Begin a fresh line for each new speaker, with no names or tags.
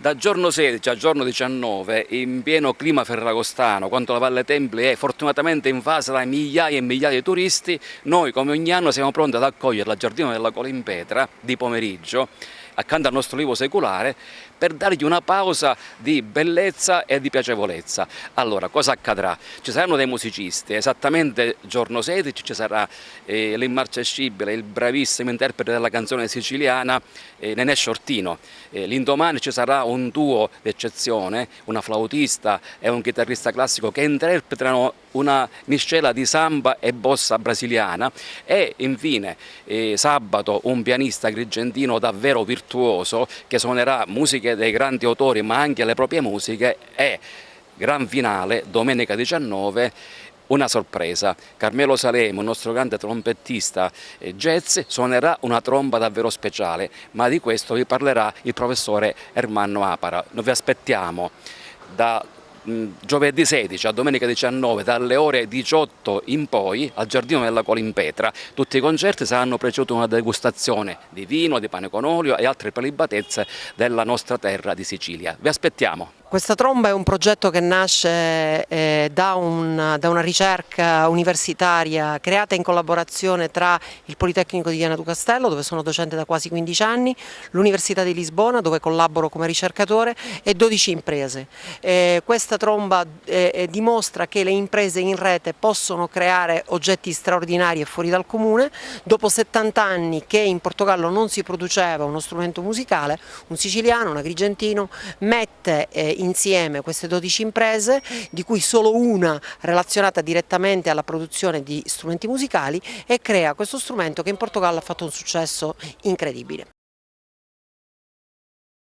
Da giorno 16 a giorno 19, in pieno clima ferragostano, quando la Valle Templi è fortunatamente invasa da migliaia e migliaia di turisti, noi come ogni anno siamo pronti ad accoglierla al Giardino della Colimpetra di pomeriggio, accanto al nostro livo secolare, per dargli una pausa di bellezza e di piacevolezza. Allora, cosa accadrà? Ci saranno dei musicisti, esattamente giorno 16 ci sarà l'immarcescibile, il bravissimo interprete della canzone siciliana Nenè Shortino. L'indomani ci sarà un duo d'eccezione, una flautista e un chitarrista classico che interpretano una miscela di samba e bossa brasiliana e infine sabato un pianista agrigentino davvero virtuoso che suonerà musiche dei grandi autori ma anche le proprie musiche e gran finale domenica 19 una sorpresa. Carmelo Salemo, il nostro grande trombettista jazz, suonerà una tromba davvero speciale, ma di questo vi parlerà il professore Ermanno Apara. Noi vi aspettiamo da giovedì 16 a domenica 19 dalle ore 18 in poi al Giardino della Colimpetra. Tutti i concerti saranno preceduti da una degustazione di vino, di pane con olio e altre prelibatezze della nostra terra di Sicilia. Vi aspettiamo!
Questa tromba è un progetto che nasce da una ricerca universitaria creata in collaborazione tra il Politecnico di Iana du Castello, dove sono docente da quasi 15 anni, l'Università di Lisbona, dove collaboro come ricercatore, e 12 imprese. Questa tromba dimostra che le imprese in rete possono creare oggetti straordinari e fuori dal comune. Dopo 70 anni che in Portogallo non si produceva uno strumento musicale, un siciliano, un agrigentino, mette insieme queste 12 imprese, di cui solo una relazionata direttamente alla produzione di strumenti musicali, e crea questo strumento che in Portogallo ha fatto un successo incredibile.